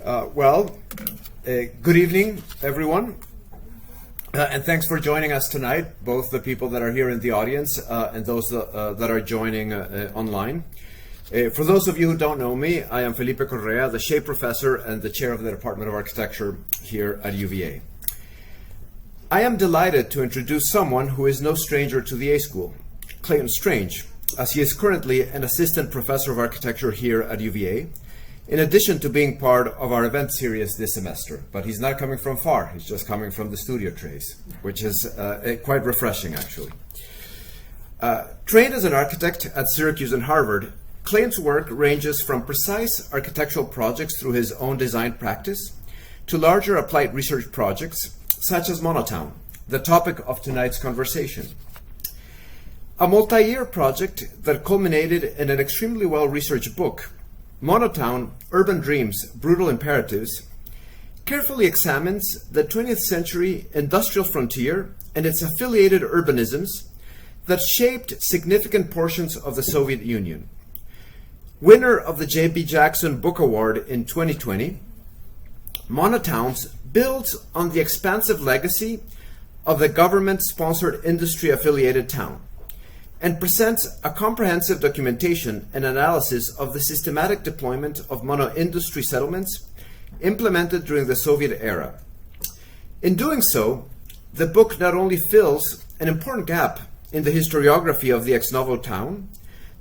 Good evening, everyone, and thanks for joining us tonight, both the people that are here in the audience and those that are joining online. For those of you who don't know me, I am Felipe Correa, the Shea Professor and the Chair of the Department of Architecture here at UVA. I am delighted to introduce someone who is no stranger to the A School, Clayton Strange, as he is currently an Assistant Professor of Architecture here at UVA, in addition to being part of our event series this semester. But he's not coming from far, he's just coming from the studio trays, which is quite refreshing, actually. Trained as an architect at Syracuse and Harvard, Clayton's work ranges from precise architectural projects through his own design practice to larger applied research projects, such as Monotown, the topic of tonight's conversation. A multi-year project that culminated in an extremely well-researched book, Monotown, Urban Dreams, Brutal Imperatives, carefully examines the 20th century industrial frontier and its affiliated urbanisms that shaped significant portions of the Soviet Union. Winner of the J.B. Jackson Book Award in 2020, Monotowns builds on the expansive legacy of the government-sponsored industry-affiliated town and presents a comprehensive documentation and analysis of the systematic deployment of mono-industry settlements implemented during the Soviet era. In doing so, the book not only fills an important gap in the historiography of the ex-novo town,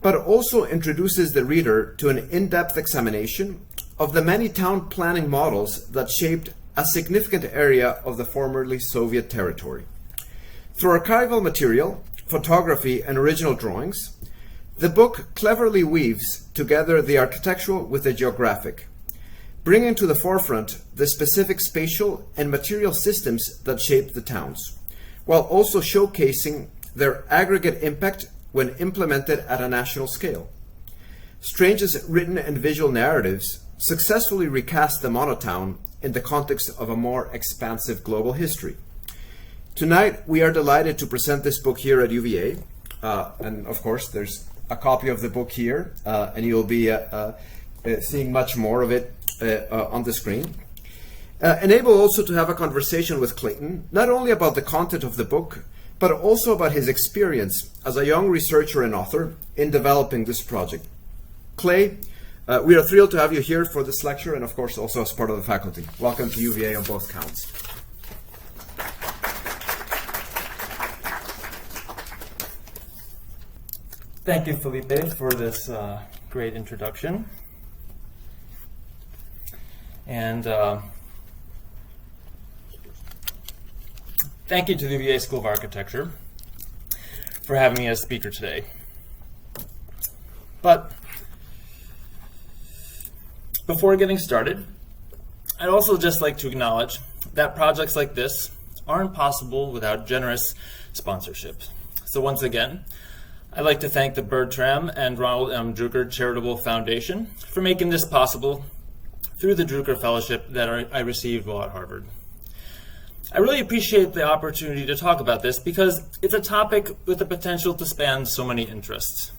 but also introduces the reader to an in-depth examination of the many town planning models that shaped a significant area of the formerly Soviet territory. Through archival material, photography, and original drawings, the book cleverly weaves together the architectural with the geographic, bringing to the forefront the specific spatial and material systems that shape the towns, while also showcasing their aggregate impact when implemented at a national scale. Strange's written and visual narratives successfully recast the Monotown in the context of a more expansive global history. Tonight, we are delighted to present this book here at UVA, and of course, there's a copy of the book here, and you'll be seeing much more of it on the screen. And able also to have a conversation with Clayton, not only about the content of the book, but also about his experience as a young researcher and author in developing this project. Clay, we are thrilled to have you here for this lecture, and of course also as part of the faculty. Welcome to UVA on both counts. Thank you, Felipe, for this great introduction. And thank you to the UVA School of Architecture for having me as speaker today. But before getting started, I'd also just like to acknowledge that projects like this aren't possible without generous sponsorship. So once again, I'd like to thank the Bertram and Ronald M. Drucker Charitable Foundation for making this possible through the Drucker Fellowship that I received while at Harvard. I really appreciate the opportunity to talk about this because it's a topic with the potential to span so many interests.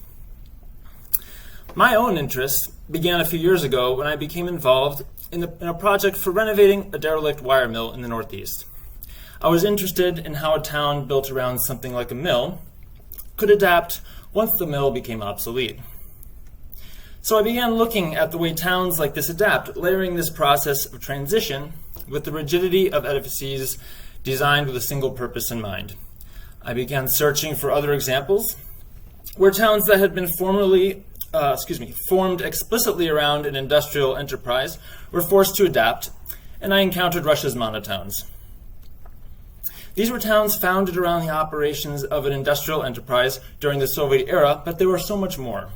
My own interest began a few years ago when I became involved in a project for renovating a derelict wire mill in the Northeast. I was interested in how a town built around something like a mill could adapt once the mill became obsolete. So I began looking at the way towns like this adapt, layering this process of transition with the rigidity of edifices designed with a single purpose in mind. I began searching for other examples where towns that had been formed explicitly around an industrial enterprise were forced to adapt, and I encountered Russia's Monotowns. These were towns founded around the operations of an industrial enterprise during the Soviet era, but there were so much more.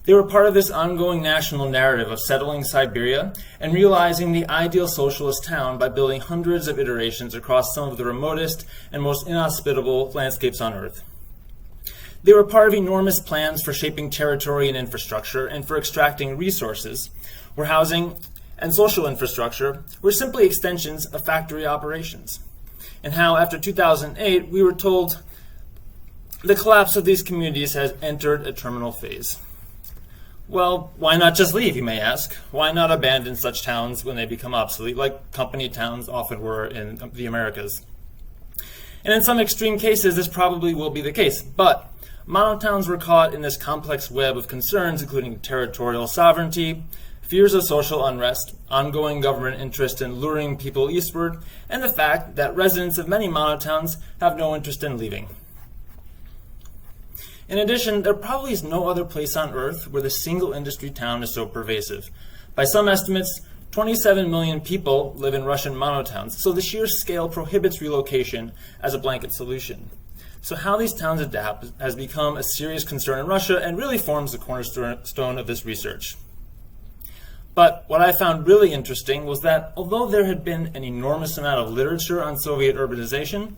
They were part of this ongoing national narrative of settling Siberia and realizing the ideal socialist town by building hundreds of iterations across some of the remotest and most inhospitable landscapes on Earth. They were part of enormous plans for shaping territory and infrastructure and for extracting resources, where housing and social infrastructure were simply extensions of factory operations. And how, after 2008, we were told the collapse of these communities has entered a terminal phase. Well, why not just leave, you may ask? Why not abandon such towns when they become obsolete, like company towns often were in the Americas? And in some extreme cases, this probably will be the case, but monotowns were caught in this complex web of concerns, including territorial sovereignty, fears of social unrest, ongoing government interest in luring people eastward, and the fact that residents of many monotowns have no interest in leaving. In addition, there probably is no other place on Earth where the single industry town is so pervasive. By some estimates, 27 million people live in Russian monotowns, so the sheer scale prohibits relocation as a blanket solution. So how these towns adapt has become a serious concern in Russia and really forms the cornerstone of this research. But what I found really interesting was that although there had been an enormous amount of literature on Soviet urbanization,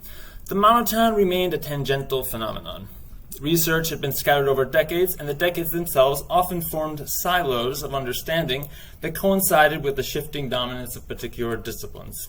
the monotown remained a tangential phenomenon. Research had been scattered over decades, and the decades themselves often formed silos of understanding that coincided with the shifting dominance of particular disciplines.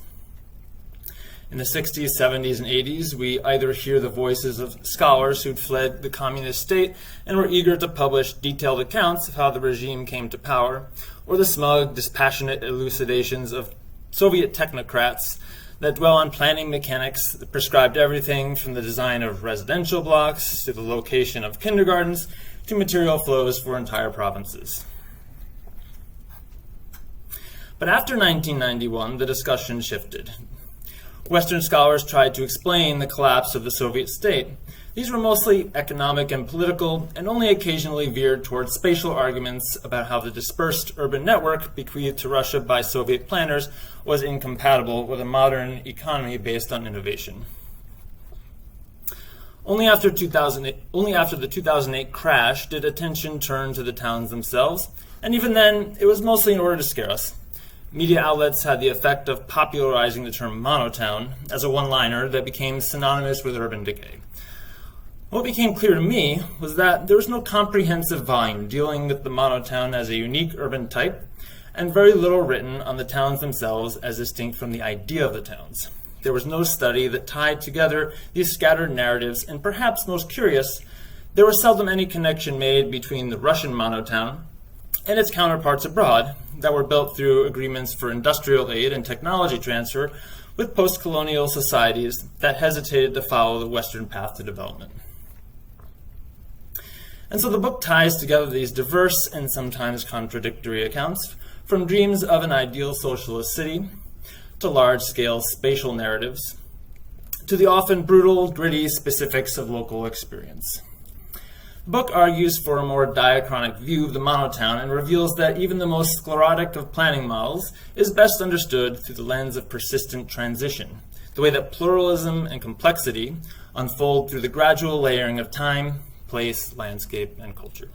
In the 60s, 70s, and 80s, we either hear the voices of scholars who'd fled the communist state and were eager to publish detailed accounts of how the regime came to power, or the smug, dispassionate elucidations of Soviet technocrats that dwell on planning mechanics that prescribed everything from the design of residential blocks to the location of kindergartens to material flows for entire provinces. But after 1991, the discussion shifted. Western scholars tried to explain the collapse of the Soviet state. These were mostly economic and political, and only occasionally veered towards spatial arguments about how the dispersed urban network bequeathed to Russia by Soviet planners was incompatible with a modern economy based on innovation. Only after the 2008 crash did attention turn to the towns themselves, and even then, it was mostly in order to scare us. Media outlets had the effect of popularizing the term monotown as a one-liner that became synonymous with urban decay. What became clear to me was that there was no comprehensive volume dealing with the monotown as a unique urban type, and very little written on the towns themselves as distinct from the idea of the towns. There was no study that tied together these scattered narratives, and perhaps most curious, there was seldom any connection made between the Russian monotown and its counterparts abroad that were built through agreements for industrial aid and technology transfer with post-colonial societies that hesitated to follow the Western path to development. And so the book ties together these diverse and sometimes contradictory accounts, from dreams of an ideal socialist city to large-scale spatial narratives, to the often brutal, gritty specifics of local experience. The book argues for a more diachronic view of the monotown and reveals that even the most sclerotic of planning models is best understood through the lens of persistent transition, the way that pluralism and complexity unfold through the gradual layering of time, place, landscape, and culture.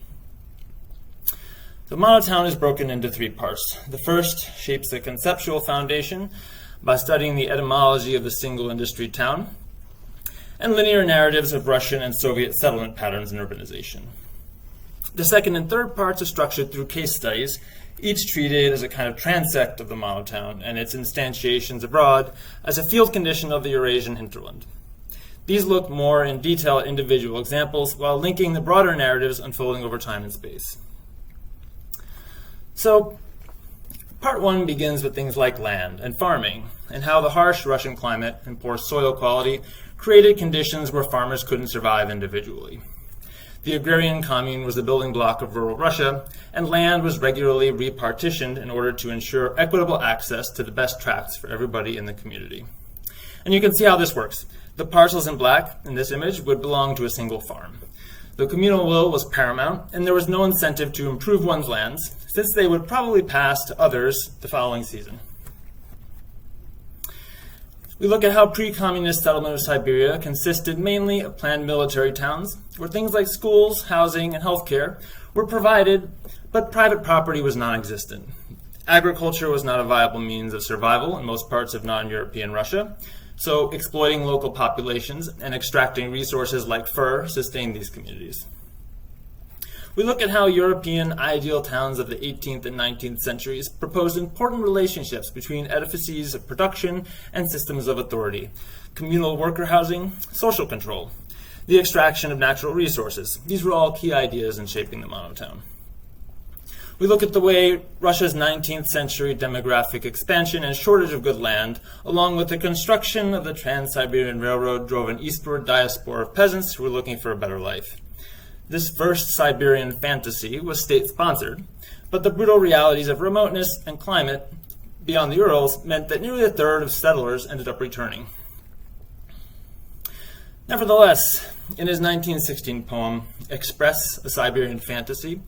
The monotown is broken into three parts. The first shapes a conceptual foundation by studying the etymology of the single industry town and linear narratives of Russian and Soviet settlement patterns and urbanization. The second and third parts are structured through case studies, each treated as a kind of transect of the monotown and its instantiations abroad as a field condition of the Eurasian hinterland. These look more in detail at individual examples while linking the broader narratives unfolding over time and space. So, part one begins with things like land and farming, and how the harsh Russian climate and poor soil quality created conditions where farmers couldn't survive individually. The agrarian commune was the building block of rural Russia, and land was regularly repartitioned in order to ensure equitable access to the best tracts for everybody in the community. And you can see how this works. The parcels in black in this image would belong to a single farm. The communal will was paramount, and there was no incentive to improve one's lands, since they would probably pass to others the following season. We look at how pre-communist settlement of Siberia consisted mainly of planned military towns, where things like schools, housing, and healthcare were provided, but private property was non-existent. Agriculture was not a viable means of survival in most parts of non-European Russia, so exploiting local populations and extracting resources like fur sustained these communities. We look at how European ideal towns of the 18th and 19th centuries proposed important relationships between edifices of production and systems of authority, communal worker housing, social control, the extraction of natural resources. These were all key ideas in shaping the monotown. we look at the way Russia's 19th century demographic expansion and shortage of good land, along with the construction of the Trans-Siberian Railroad, drove an eastward diaspora of peasants who were looking for a better life. This first Siberian fantasy was state-sponsored, but the brutal realities of remoteness and climate beyond the Urals meant that nearly a third of settlers ended up returning. Nevertheless, in his 1916 poem, Express a Siberian Fantasy,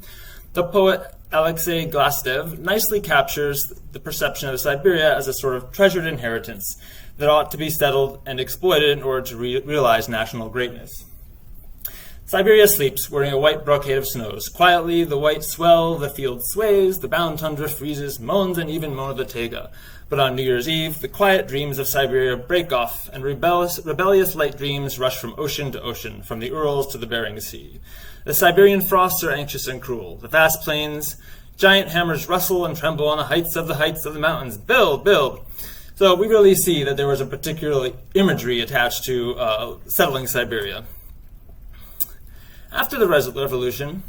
the poet Alexei Glastev nicely captures the perception of Siberia as a sort of treasured inheritance that ought to be settled and exploited in order to realize national greatness. Siberia sleeps, wearing a white brocade of snows. Quietly, the white swell, the field sways, the bound tundra freezes, moans, and even moan of the taiga. But on New Year's Eve, the quiet dreams of Siberia break off, and rebellious light dreams rush from ocean to ocean, from the Urals to the Bering Sea. The Siberian frosts are anxious and cruel. The vast plains, giant hammers rustle and tremble on the heights of the mountains. Build, build. So we really see that there was a particular imagery attached to settling Siberia. After the revolution,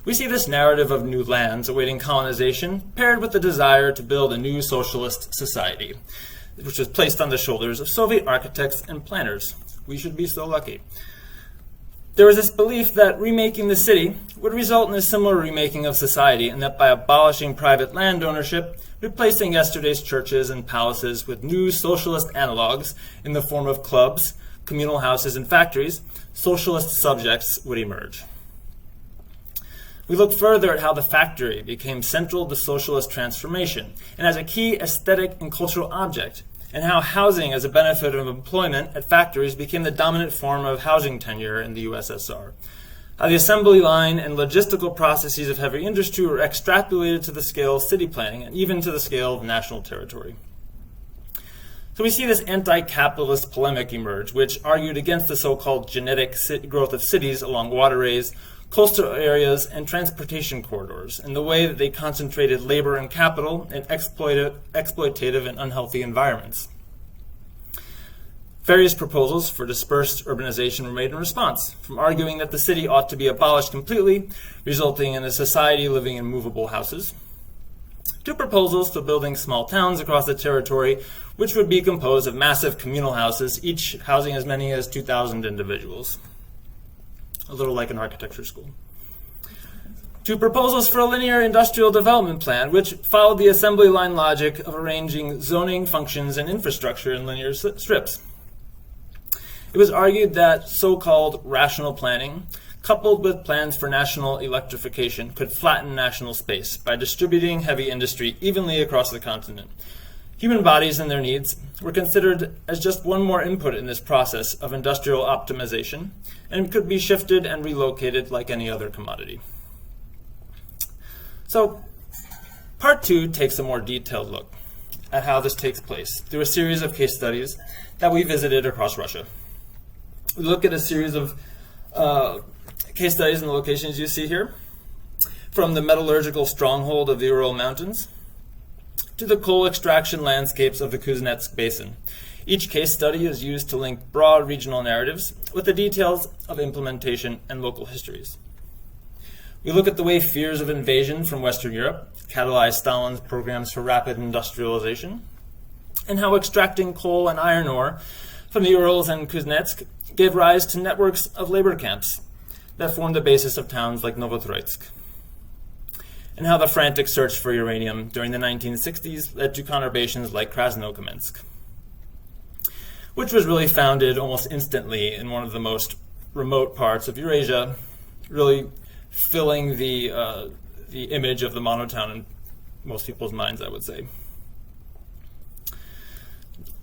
we see this narrative of new lands awaiting colonization paired with the desire to build a new socialist society, which was placed on the shoulders of Soviet architects and planners. We should be so lucky. There was this belief that remaking the city would result in a similar remaking of society, and that by abolishing private land ownership, replacing yesterday's churches and palaces with new socialist analogs in the form of clubs, communal houses, and factories, socialist subjects would emerge. We look further at how the factory became central to socialist transformation and as a key aesthetic and cultural object, and how housing as a benefit of employment at factories became the dominant form of housing tenure in the USSR. How the assembly line and logistical processes of heavy industry were extrapolated to the scale of city planning and even to the scale of national territory. So we see this anti-capitalist polemic emerge, which argued against the so-called genetic growth of cities along waterways, coastal areas, and transportation corridors, and the way that they concentrated labor and capital in exploitative and unhealthy environments. Various proposals for dispersed urbanization were made in response, from arguing that the city ought to be abolished completely, resulting in a society living in movable houses, to proposals for building small towns across the territory, which would be composed of massive communal houses, each housing as many as 2,000 individuals. A little like an architecture school. To proposals for a linear industrial development plan, which followed the assembly line logic of arranging zoning, functions, and infrastructure in linear strips. It was argued that so-called rational planning, coupled with plans for national electrification, could flatten national space by distributing heavy industry evenly across the continent. Human bodies and their needs were considered as just one more input in this process of industrial optimization, and could be shifted and relocated like any other commodity. So, part 2 takes a more detailed look at how this takes place through a series of case studies that we visited across Russia. We look at a series of case studies in the locations you see here, from the metallurgical stronghold of the Ural Mountains to the coal extraction landscapes of the Kuznetsk Basin. Each case study is used to link broad regional narratives with the details of implementation and local histories. We look at the way fears of invasion from Western Europe catalyzed Stalin's programs for rapid industrialization, and how extracting coal and iron ore from the Urals and Kuznetsk gave rise to networks of labor camps that formed the basis of towns like Novotroitsk, and how the frantic search for uranium during the 1960s led to conurbations like Krasnokamensk, which was really founded almost instantly in one of the most remote parts of Eurasia, really filling the image of the Monotown in most people's minds, I would say.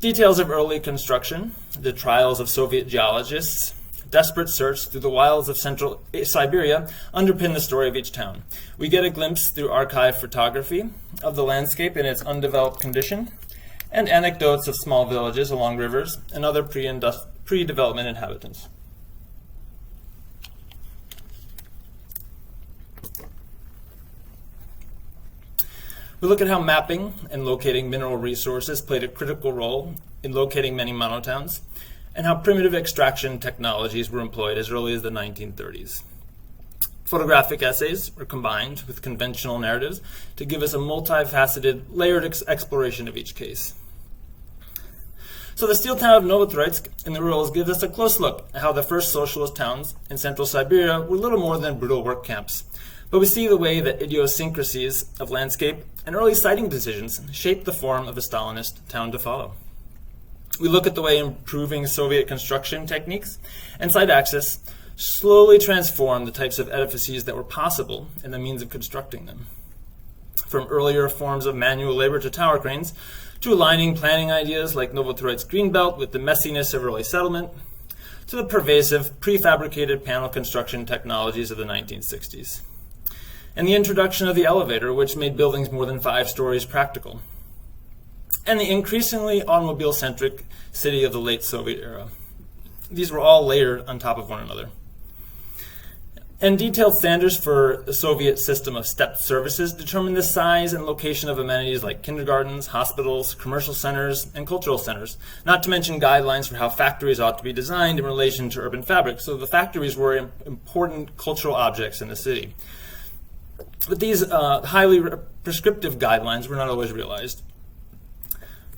Details of early construction, the trials of Soviet geologists, desperate search through the wilds of central Siberia underpin the story of each town. We get a glimpse through archive photography of the landscape in its undeveloped condition, and anecdotes of small villages along rivers and other pre-development inhabitants. We look at how mapping and locating mineral resources played a critical role in locating many monotowns, and how primitive extraction technologies were employed as early as the 1930s. Photographic essays are combined with conventional narratives to give us a multifaceted, layered exploration of each case. So the steel town of Novotroitsk in the Urals gives us a close look at how the first socialist towns in central Siberia were little more than brutal work camps. But we see the way that idiosyncrasies of landscape and early siting decisions shaped the form of the Stalinist town to follow. We look at the way improving Soviet construction techniques and site access slowly transformed the types of edifices that were possible and the means of constructing them. From earlier forms of manual labor to tower cranes, to aligning planning ideas like Novotroitsk Greenbelt with the messiness of early settlement, to the pervasive prefabricated panel construction technologies of the 1960s, and the introduction of the elevator, which made buildings more than 5 stories practical, and the increasingly automobile-centric city of the late Soviet era. These were all layered on top of one another. And detailed standards for the Soviet system of stepped services determined the size and location of amenities like kindergartens, hospitals, commercial centers, and cultural centers, not to mention guidelines for how factories ought to be designed in relation to urban fabric. So the factories were important cultural objects in the city. But these highly prescriptive guidelines were not always realized.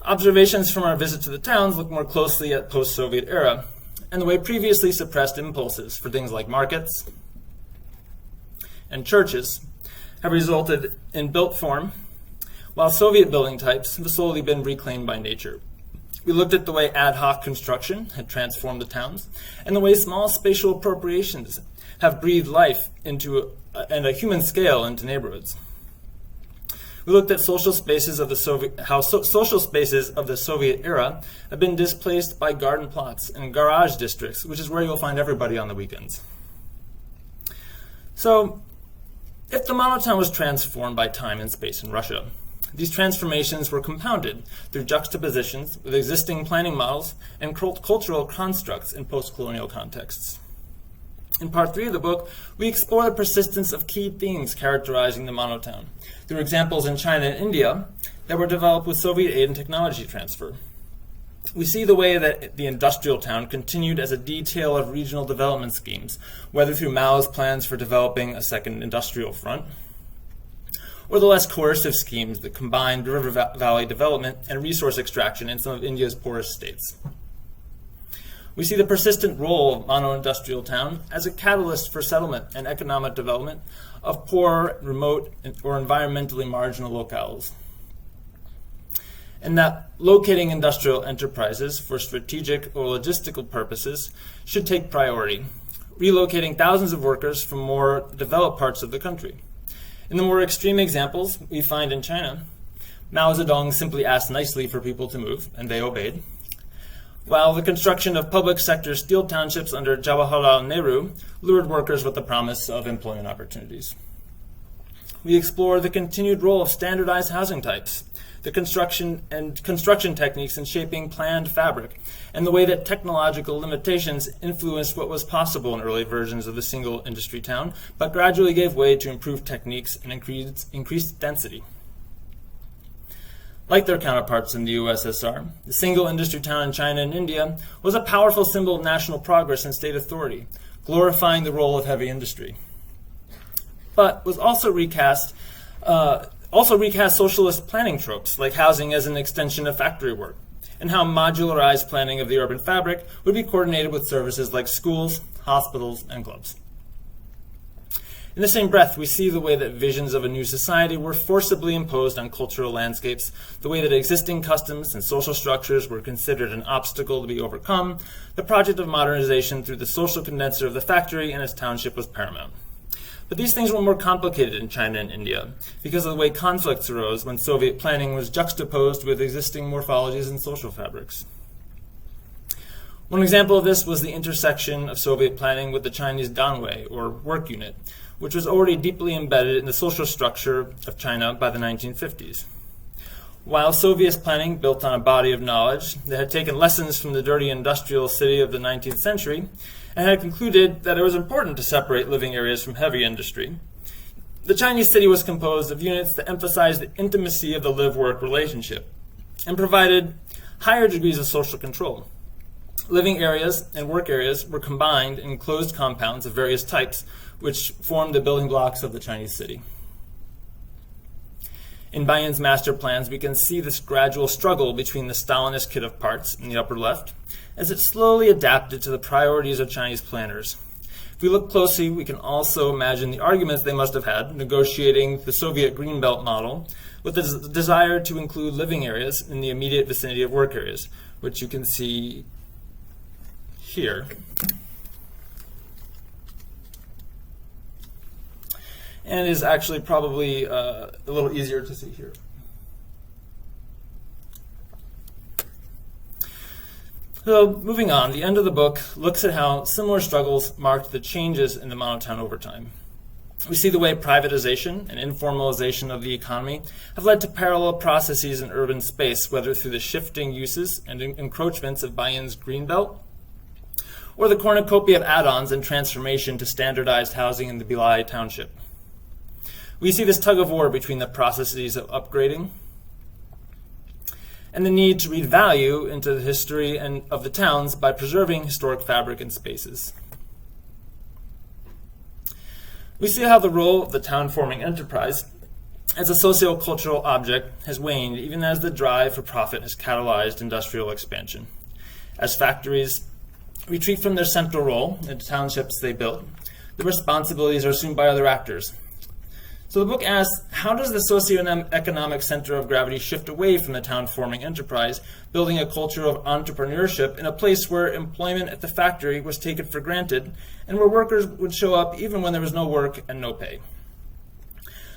Observations from our visit to the towns look more closely at post-Soviet era and the way previously suppressed impulses for things like markets and churches have resulted in built form, while Soviet building types have slowly been reclaimed by nature. We looked at the way ad hoc construction had transformed the towns, and the way small spatial appropriations have breathed life into and a human scale into neighborhoods. We looked at social spaces of the social spaces of the Soviet era have been displaced by garden plots and garage districts, which is where you'll find everybody on the weekends. So, if the Monotown was transformed by time and space in Russia, these transformations were compounded through juxtapositions with existing planning models and cultural constructs in post-colonial contexts. In part 3 of the book, we explore the persistence of key themes characterizing the Monotown through examples in China and India that were developed with Soviet aid and technology transfer. We see the way that the industrial town continued as a detail of regional development schemes, whether through Mao's plans for developing a second industrial front, or the less coercive schemes that combined river valley development and resource extraction in some of India's poorest states. We see the persistent role of mono-industrial town as a catalyst for settlement and economic development of poor, remote, or environmentally marginal locales. And that locating industrial enterprises for strategic or logistical purposes should take priority, relocating thousands of workers from more developed parts of the country. In the more extreme examples we find in China, Mao Zedong simply asked nicely for people to move, and they obeyed, while the construction of public sector steel townships under Jawaharlal Nehru lured workers with the promise of employment opportunities. We explore the continued role of standardized housing types, the construction techniques in shaping planned fabric, and the way that technological limitations influenced what was possible in early versions of the single industry town, but gradually gave way to improved techniques and increased density. Like their counterparts in the USSR, the single industry town in China and India was a powerful symbol of national progress and state authority, glorifying the role of heavy industry. But was also recast socialist planning tropes, like housing as an extension of factory work, and how modularized planning of the urban fabric would be coordinated with services like schools, hospitals, and clubs. In the same breath, we see the way that visions of a new society were forcibly imposed on cultural landscapes, the way that existing customs and social structures were considered an obstacle to be overcome. The project of modernization through the social condenser of the factory and its township was paramount. But these things were more complicated in China and India because of the way conflicts arose when Soviet planning was juxtaposed with existing morphologies and social fabrics. One example of this was the intersection of Soviet planning with the Chinese danwei, or work unit, which was already deeply embedded in the social structure of China by the 1950s. While Soviet planning built on a body of knowledge that had taken lessons from the dirty industrial city of the 19th century and had concluded that it was important to separate living areas from heavy industry, the Chinese city was composed of units that emphasized the intimacy of the live-work relationship and provided higher degrees of social control. Living areas and work areas were combined in enclosed compounds of various types, which formed the building blocks of the Chinese city. In Bayan's master plans, we can see this gradual struggle between the Stalinist kit of parts in the upper left as it slowly adapted to the priorities of Chinese planners. If we look closely, we can also imagine the arguments they must have had negotiating the Soviet Greenbelt model with the desire to include living areas in the immediate vicinity of work areas, which you can see here. And is actually probably a little easier to see here. So moving on, the end of the book looks at how similar struggles marked the changes in the Monotown over time. We see the way privatization and informalization of the economy have led to parallel processes in urban space, whether through the shifting uses and encroachments of Bayan's Greenbelt, or the cornucopia of add-ons and transformation to standardized housing in the Bilai township. We see this tug of war between the processes of upgrading and the need to read value into the history of the towns by preserving historic fabric and spaces. We see how the role of the town-forming enterprise as a socio-cultural object has waned even as the drive for profit has catalyzed industrial expansion. As factories retreat from their central role in the townships they built, the responsibilities are assumed by other actors. So the book asks, how does the socioeconomic center of gravity shift away from the town-forming enterprise, building a culture of entrepreneurship in a place where employment at the factory was taken for granted and where workers would show up even when there was no work and no pay?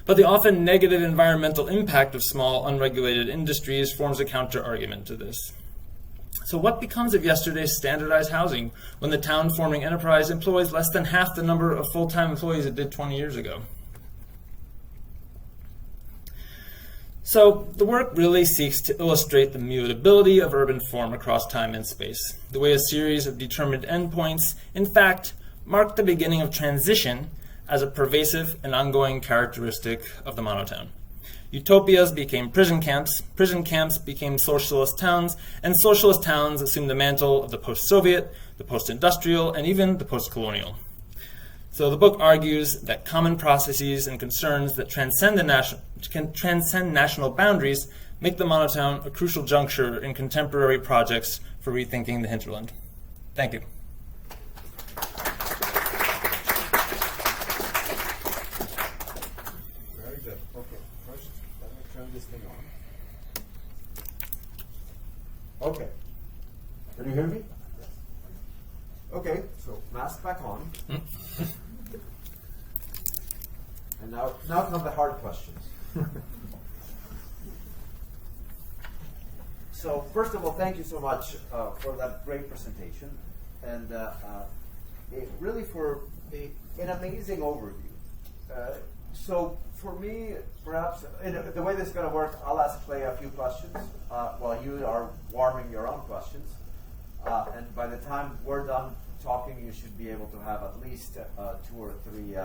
But the often negative environmental impact of small, unregulated industries forms a counter-argument to this. So what becomes of yesterday's standardized housing when the town-forming enterprise employs less than half the number of full-time employees it did 20 years ago? So the work really seeks to illustrate the mutability of urban form across time and space, the way a series of determined endpoints, in fact, mark the beginning of transition as a pervasive and ongoing characteristic of the Monotown. Utopias became prison camps became socialist towns, and socialist towns assumed the mantle of the post-Soviet, the post-industrial, and even the post-colonial. So the book argues that common processes and concerns that transcend national boundaries make the Monotown a crucial juncture in contemporary projects for rethinking the hinterland. Thank you. Very good. Okay, first let me turn this thing on. Okay. Can you hear me? Yes. Okay, so mask back on. And now come the hard questions. So first of all, thank you so much for that great presentation, and really for an amazing overview. So for me, perhaps the way this is going to work, I'll ask Clay a few questions while you are warming your own questions, and by the time we're done talking, you should be able to have at least 2 or 3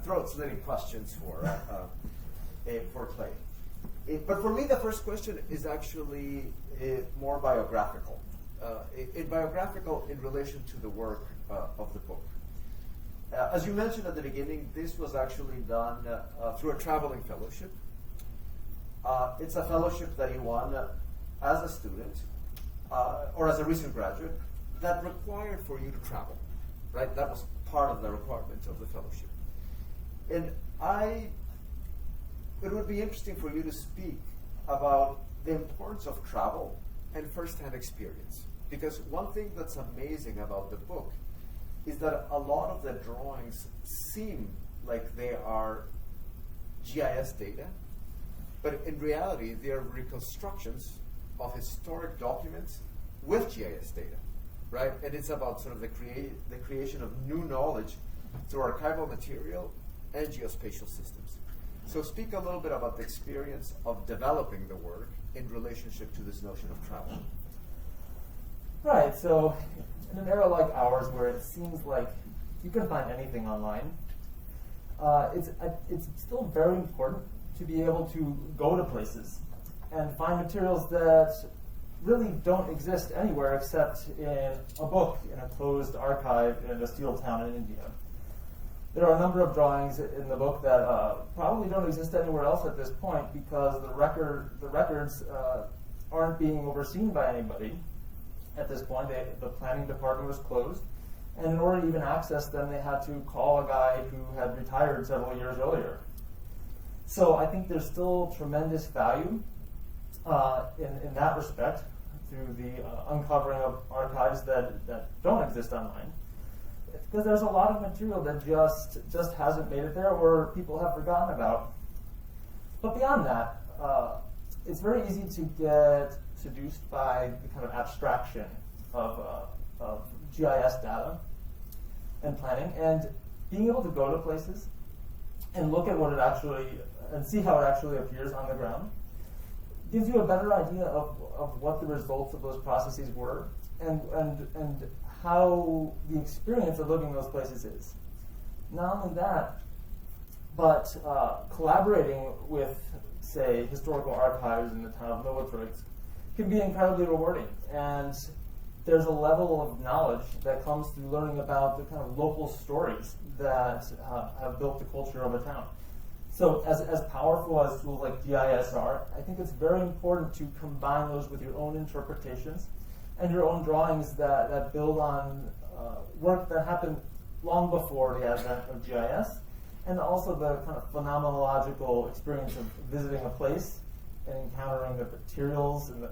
throat-slitting questions for Clay. But for me, the first question is actually more biographical. Biographical in relation to the work of the book. As you mentioned at the beginning, this was actually done through a traveling fellowship. It's a fellowship that you won as a student or as a recent graduate that required for you to travel, right? That was part of the requirement of the fellowship. And it would be interesting for you to speak about the importance of travel and first-hand experience. Because one thing that's amazing about the book is that a lot of the drawings seem like they are GIS data, but in reality, they are reconstructions of historic documents with GIS data, right? And it's about sort of the creation of new knowledge through archival material and geospatial systems. So speak a little bit about the experience of developing the work in relationship to this notion of travel. Right, so in an era like ours where it seems like you can find anything online, it's still very important to be able to go to places and find materials that really don't exist anywhere except in a book in a closed archive in a steel town in India. There are a number of drawings in the book that probably don't exist anywhere else at this point because the records aren't being overseen by anybody at this point. The planning department was closed, and in order to even access them, they had to call a guy who had retired several years earlier. So I think there's still tremendous value in that respect through the uncovering of archives that don't exist online. Because there's a lot of material that just hasn't made it there or people have forgotten about. But beyond that, it's very easy to get seduced by the kind of abstraction of GIS data and planning, and being able to go to places and look at what it actually, and see how it actually appears on the ground, gives you a better idea of what the results of those processes were and how the experience of living in those places is. Not only that, but collaborating with, say, historical archives in the town of Novotroysk can be incredibly rewarding. And there's a level of knowledge that comes through learning about the kind of local stories that have built the culture of a town. So as powerful as tools like GIS are, I think it's very important to combine those with your own interpretations and your own drawings that build on work that happened long before the advent of GIS, and also the kind of phenomenological experience of visiting a place and encountering the materials and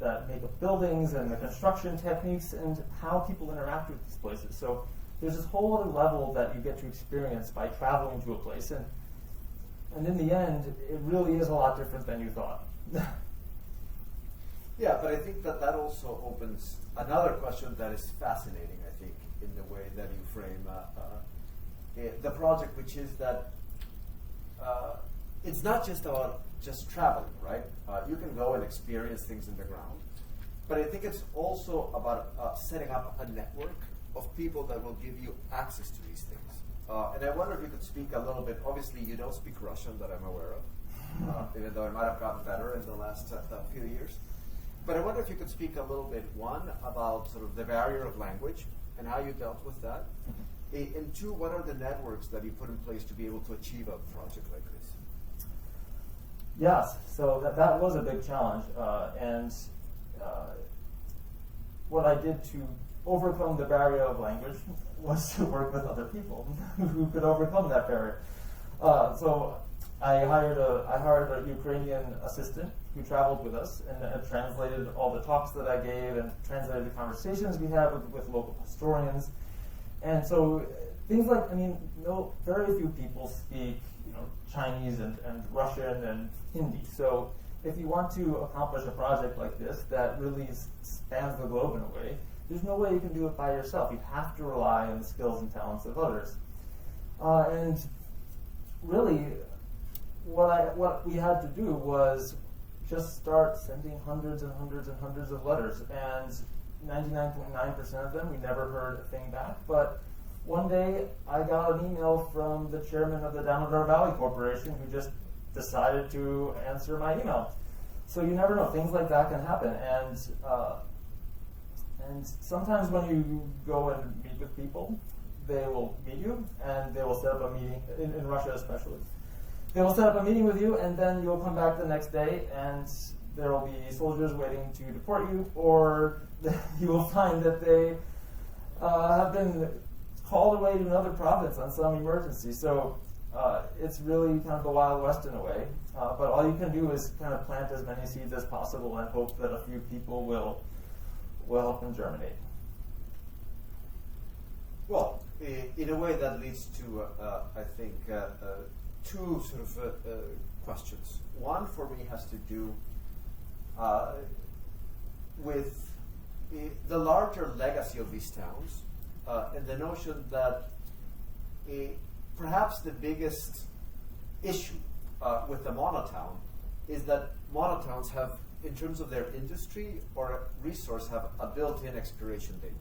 that make up buildings and the construction techniques and how people interact with these places. So there's this whole other level that you get to experience by traveling to a place, and in the end, it really is a lot different than you thought. Yeah, but I think that also opens another question that is fascinating, I think, in the way that you frame the project, which is that it's not just about just traveling, right? You can go and experience things in the ground, but I think it's also about setting up a network of people that will give you access to these things. And I wonder if you could speak a little bit. Obviously, you don't speak Russian that I'm aware of, even though it might have gotten better in the last few years. But I wonder if you could speak a little bit, one, about sort of the barrier of language and how you dealt with that. And two, what are the networks that you put in place to be able to achieve a project like this? Yes, so that was a big challenge. And what I did to overcome the barrier of language was to work with other people who could overcome that barrier. So I hired a Ukrainian assistant who traveled with us and translated all the talks that I gave and translated the conversations we had with local historians. And so things like, very few people speak, Chinese and Russian and Hindi. So if you want to accomplish a project like this that really spans the globe in a way, there's no way you can do it by yourself. You have to rely on the skills and talents of others. And really, what we had to do was just start sending hundreds and hundreds and hundreds of letters, and 99.9% of them we never heard a thing back. But one day I got an email from the chairman of the Damodar Valley Corporation who just decided to answer my email. So you never know, things like that can happen. And sometimes when you go and meet with people, they will meet you and they will set up a meeting, in Russia especially. They will set up a meeting with you, and then you'll come back the next day and there will be soldiers waiting to deport you, or you will find that they have been called away to another province on some emergency. So it's really kind of the Wild West in a way. But all you can do is kind of plant as many seeds as possible and hope that a few people will help them germinate. Well, in a way that leads to, I think, two sort of questions. One for me has to do with the larger legacy of these towns and the notion that perhaps the biggest issue with the Monotown is that Monotowns have, in terms of their industry or resource, have a built-in expiration date.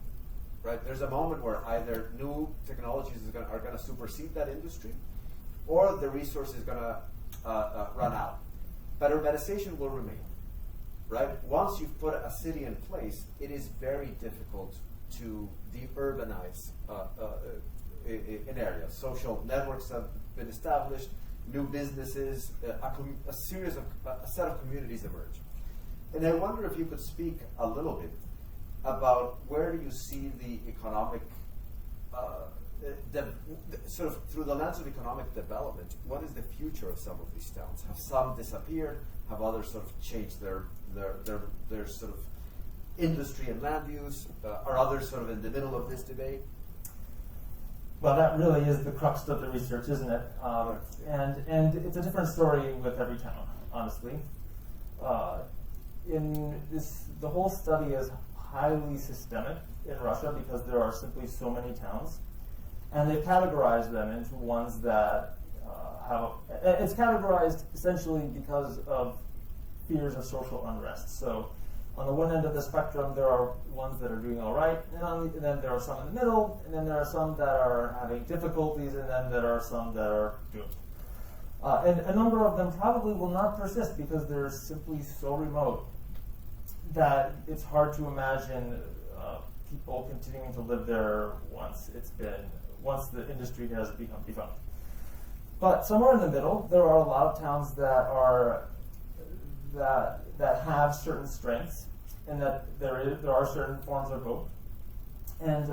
Right? There's a moment where either new technologies are going to supersede that industry, or the resource is going to run out. But urbanization will remain, right? Once you've put a city in place, it is very difficult to de-urbanize in areas. Social networks have been established, new businesses, a set of communities emerge. And I wonder if you could speak a little bit about where do you see the economic, sort of through the lens of economic development, what is the future of some of these towns? Have some disappeared? Have others sort of changed their sort of industry and land use? Are others sort of in the middle of this debate? Well, that really is the crux of the research, isn't it? And it's a different story with every town, honestly. The whole study is highly systemic in Russia because there are simply so many towns, and they've categorized them into ones that it's categorized essentially because of fears of social unrest. So on the one end of the spectrum, there are ones that are doing all right, and then there are some in the middle, and then there are some that are having difficulties, and then there are some that are doomed. And a number of them probably will not persist because they're simply so remote that it's hard to imagine people continuing to live there once the industry has become defunct. But somewhere in the middle, there are a lot of towns that have certain strengths, and that there are certain forms of hope, and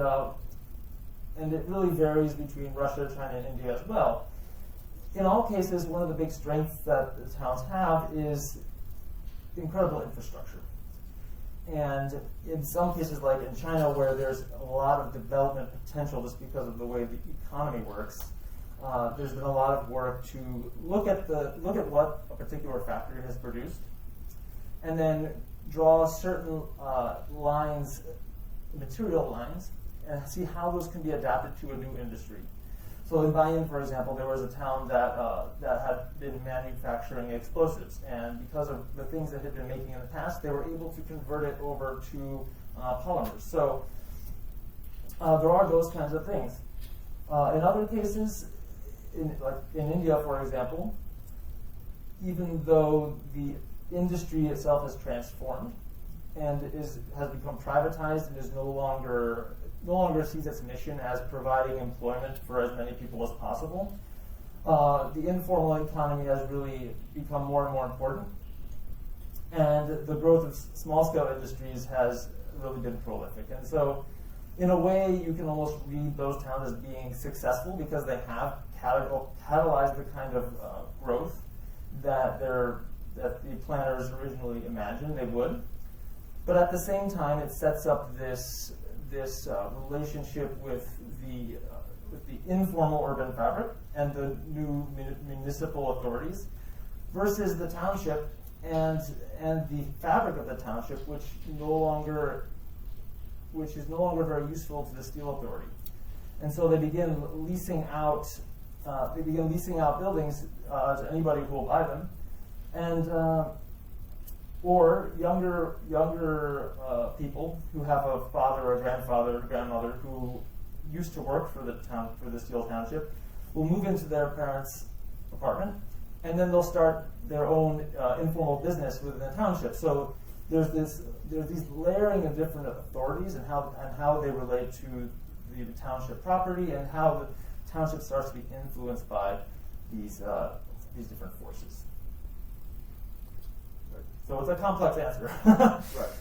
it really varies between Russia, China, and India as well. In all cases, one of the big strengths that the towns have is incredible infrastructure. And in some cases, like in China, where there's a lot of development potential just because of the way the economy works, there's been a lot of work to look at what a particular factory has produced, and then draw certain lines, material lines, and see how those can be adapted to a new industry. So in Bayan, for example, there was a town that had been manufacturing explosives, and because of the things that had been making in the past, they were able to convert it over to polymers. So there are those kinds of things. In other cases, in India, for example, even though the industry itself has transformed and has become privatized and is no longer sees its mission as providing employment for as many people as possible, the informal economy has really become more and more important, and the growth of small-scale industries has really been prolific. And so, in a way, you can almost read those towns as being successful because they have catalyzed the kind of growth that the planners originally imagined they would. But at the same time, it sets up this relationship with the informal urban fabric and the new municipal authorities versus the township and the fabric of the township, which is no longer very useful to the steel authority. And so they begin leasing out buildings to anybody who will buy them, and or younger people who have a father or a grandfather or grandmother who used to work for the steel township will move into their parents' apartment, and then they'll start their own informal business within the township. So there's these layering of different authorities and how they relate to the township property, and how the township starts to be influenced by these different forces. So it's a complex answer. Right.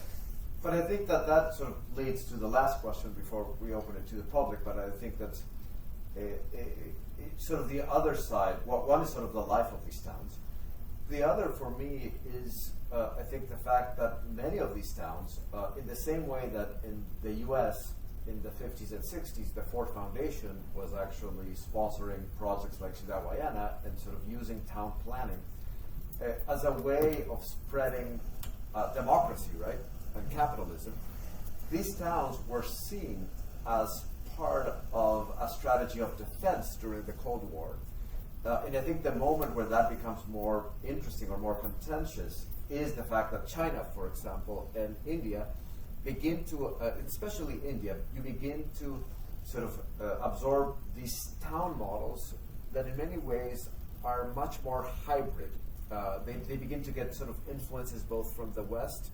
But I think that sort of leads to the last question before we open it to the public. But I think that's sort of the other side. One is sort of the life of these towns. The other, for me, is I think the fact that many of these towns, in the same way that in the U.S. in the 50s and 60s, the Ford Foundation was actually sponsoring projects like Ciudad Guayana and sort of using town planning as a way of spreading democracy, right, and capitalism. These towns were seen as part of a strategy of defense during the Cold War. And I think the moment where that becomes more interesting or more contentious is the fact that China, for example, and India begin to, especially India, you begin to sort of absorb these town models that in many ways are much more hybrid. they begin to get sort of influences both from the West,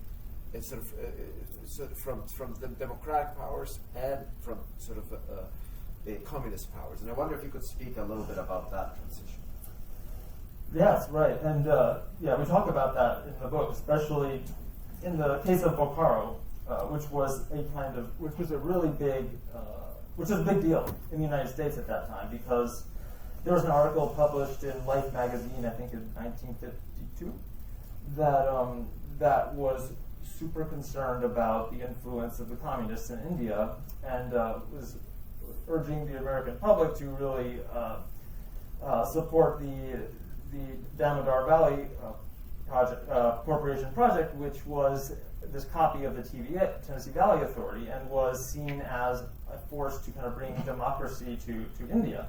and sort of from the democratic powers and from sort of the communist powers. And I wonder if you could speak a little bit about that transition. Yes, right. And we talk about that in the book, especially in the case of Bokaro, which was a really big, which was a big deal in the United States at that time, because there was an article published in Life magazine, I think in 1952, that was super concerned about the influence of the communists in India, and was urging the American public to really support the Damodar Valley Corporation project, which was this copy of the Tennessee Valley Authority, and was seen as a force to kind of bring democracy to India.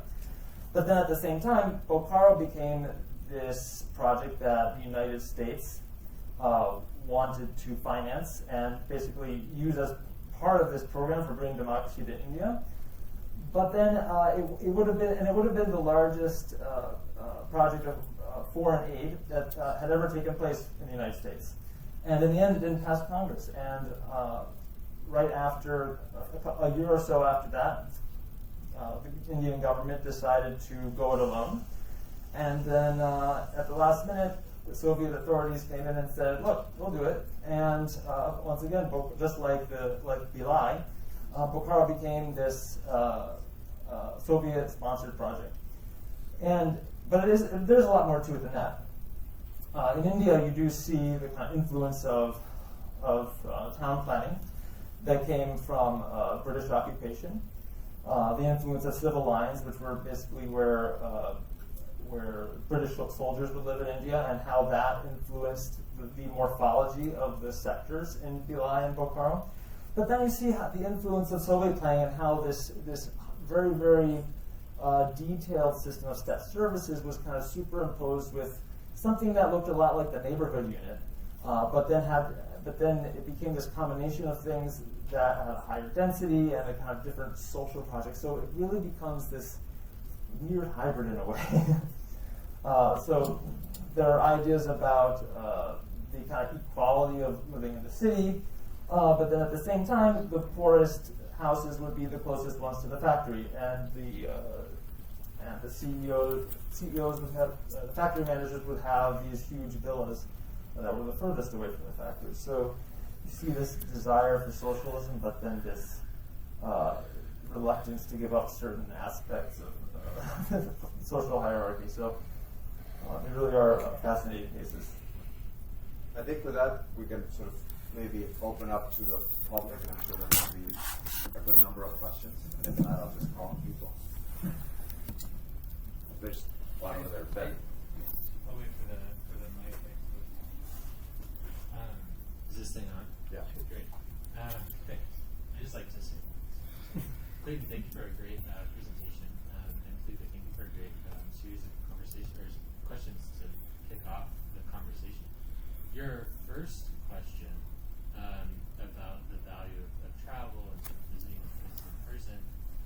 But then at the same time, Bokaro became this project that the United States wanted to finance and basically use as part of this program for bringing democracy to India. But then it would have been the largest project of foreign aid that had ever taken place in the United States. And in the end, it didn't pass Congress. And right after, a year or so after that, the Indian government decided to go it alone. And then at the last minute, the Soviet authorities came in and said, look, we'll do it. And once again, just like Bilai, Bokaro became this Soviet-sponsored project. But there's a lot more to it than that. In India, you do see the kind of influence of town planning that came from British occupation. The influence of civil lines, which were basically where British soldiers would live in India, and how that influenced the morphology of the sectors in Bilai and Bokaro. But then you see how the influence of Soviet planning and how this very, very detailed system of state services was kind of superimposed with something that looked a lot like the neighborhood unit, but then it became this combination of things that had a higher density and a kind of different social projects. So it really becomes this weird hybrid in a way. So there are ideas about the kind of equality of living in the city, but then at the same time, the poorest houses would be the closest ones to the factory, and the CEOs would have, the factory managers would have these huge villas that were the furthest away from the factory. So you see this desire for socialism, but then this reluctance to give up certain aspects of social hierarchy. So they really are fascinating cases. I think with that, we can sort of maybe open up to the public, and I'm sure there will be a good number of questions. And if not, I'll just call on people. There's one over there, Ben. I'll wait for the mic. Is this thing on? Yeah. Great. Okay. I just like to say, Clayton, thank you for a great presentation, and Felipe, thank you for a great series of questions to kick off the conversation. Your first question about the value of travel and sort of visiting a place in person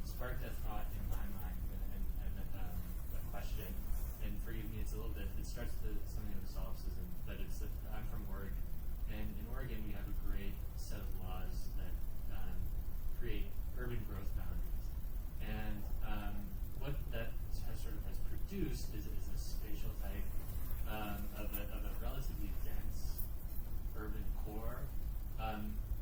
sparked a thought in my mind and a question. And for me, it's a little bit, it starts to something of a solipsism, but it's that I'm from Oregon. And in Oregon, we have a great set of laws that create urban growth boundaries. And what that has produced is a spatial type of a relatively dense urban core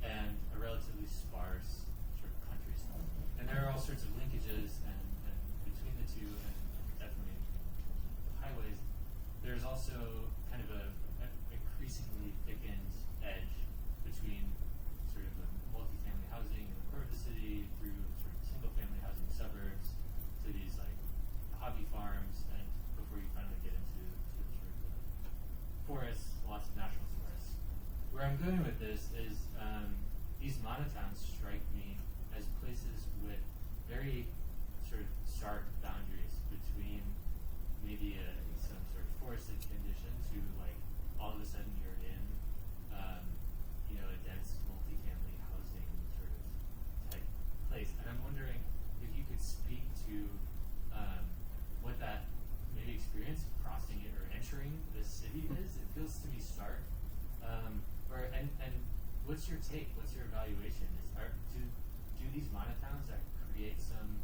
and a relatively sparse sort of countryside. And there are all sorts of linkages and between the two, and definitely the highways. There's also kind of a increasingly thickened edge between sort of multifamily housing in the core of the city through sort of single-family housing suburbs to these like hobby farms, and before you finally get into sort of the forests, lots of national forests. Where I'm going with this is these monotowns strike me as places with very sort of stark boundaries between maybe some sort of forested condition to like all of a sudden you're in a dense multifamily housing sort of type place. And I'm wondering if you could speak to what that maybe experience crossing it or entering the city is? It feels to me stark. And what's your take? What's your evaluation? Do these monotowns that create some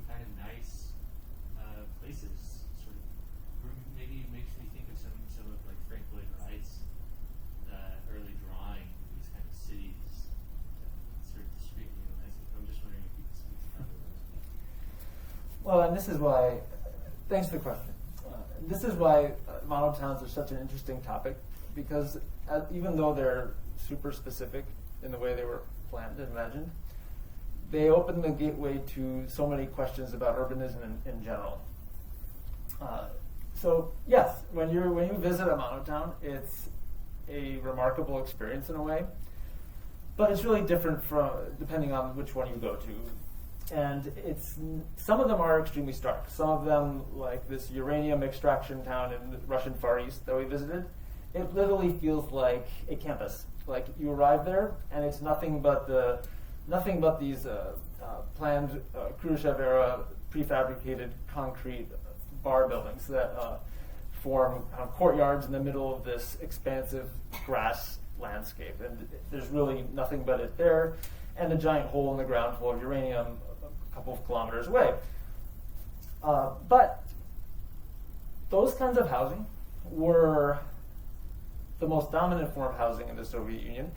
kind of nice places? Sort of maybe makes me think of some of like Frank Lloyd Wright's early drawing of these kind of cities, sort of discreetly landscape. I'm just wondering if you could speak to that a little bit. Well, and this is why, thanks for the question. This is why monotowns are such an interesting topic, because even though they're super specific in the way they were planned and imagined, they open the gateway to so many questions about urbanism in general. So yes, when you visit a monotown, it's a remarkable experience in a way, but it's really different depending on which one you go to. And some of them are extremely stark. Some of them, like this uranium extraction town in the Russian Far East that we visited, it literally feels like a campus. Like you arrive there, and it's nothing but these planned Khrushchev era prefabricated concrete bar buildings that form courtyards in the middle of this expansive grass landscape. And there's really nothing but it there, and a giant hole in the ground full of uranium a couple of kilometers away. But those kinds of housing were the most dominant form of housing in the Soviet Union.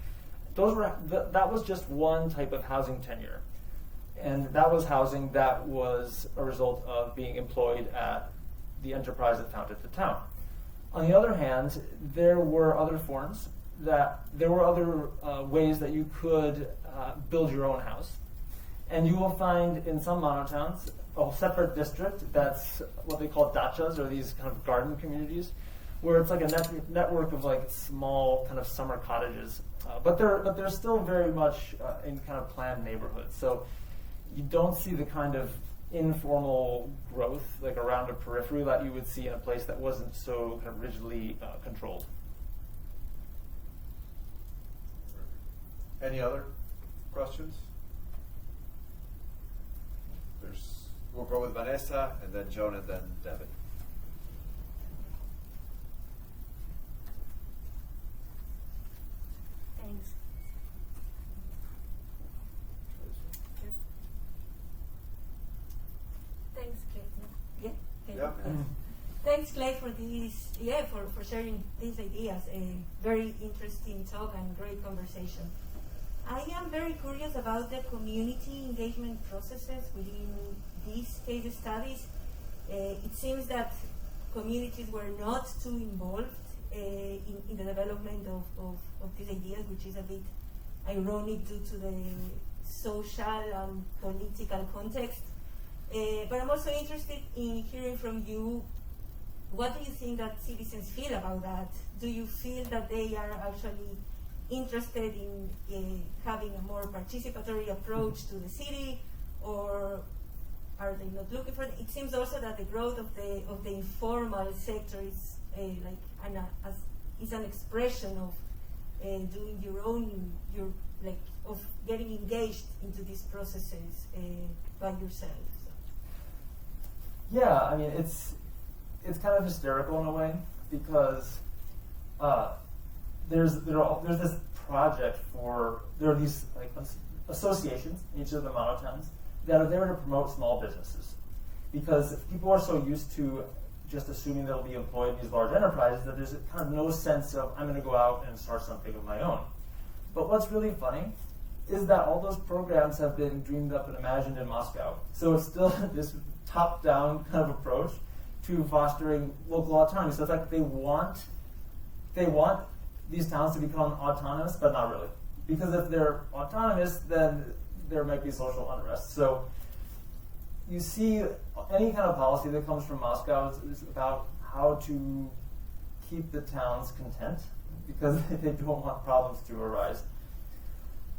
That was just one type of housing tenure. And that was housing that was a result of being employed at the enterprise that founded the town. On the other hand, there were other forms there were other ways that you could build your own house. And you will find in some monotowns a separate district that's what they call dachas, or these kind of garden communities, where it's like a network of like small kind of summer cottages. But they're still very much in kind of planned neighborhoods. So you don't see the kind of informal growth like around a periphery that you would see in a place that wasn't so kind of rigidly controlled. Any other questions? We'll go with Vanessa, and then Joan, and then Devin. Thanks. Thanks, Clay. Yeah. Thanks, Clay, for this. For sharing these ideas. A very interesting talk and great conversation. I am very curious about the community engagement processes within these case studies. It seems that communities were not too involved in the development of these ideas, which is a bit ironic due to the social and political context. But I'm also interested in hearing from you, what do you think that citizens feel about that? Do you feel that they are actually interested in having a more participatory approach to the city, or are they not looking for it? It seems also that the growth of the informal sector is is an expression of doing of getting engaged into these processes by yourself. Yeah, I mean it's kind of hysterical in a way, because there's this project there are these like associations in each of the monotowns that are there to promote small businesses, because people are so used to just assuming they'll be employed in these large enterprises that there's kind of no sense of I'm going to go out and start something of my own. But what's really funny is that all those programs have been dreamed up and imagined in Moscow. So it's still this top-down kind of approach to fostering local autonomy. So it's like they want these towns to become autonomous, but not really. Because if they're autonomous, then there might be social unrest. So you see any kind of policy that comes from Moscow is about how to keep the towns content, because they don't want problems to arise.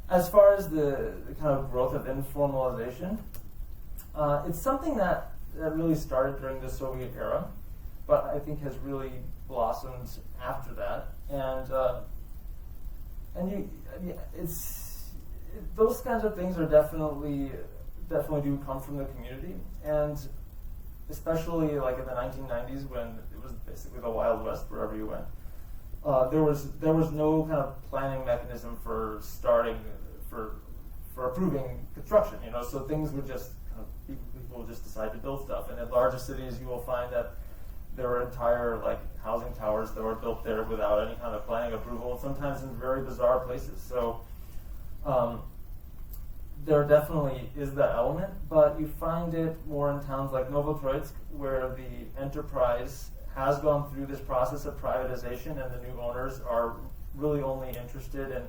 As far as the kind of growth of informalization, it's something that really started during the Soviet era, but I think has really blossomed after that. Those kinds of things are definitely do come from the community, and especially like in the 1990s when it was basically the Wild West wherever you went. There was no kind of planning mechanism for starting for approving construction. So things would just people would just decide to build stuff. And in larger cities, you will find that there were entire like housing towers that were built there without any kind of planning approval, and sometimes in very bizarre places. So there definitely is that element, but you find it more in towns like Novotroitsk, where the enterprise has gone through this process of privatization, and the new owners are really only interested in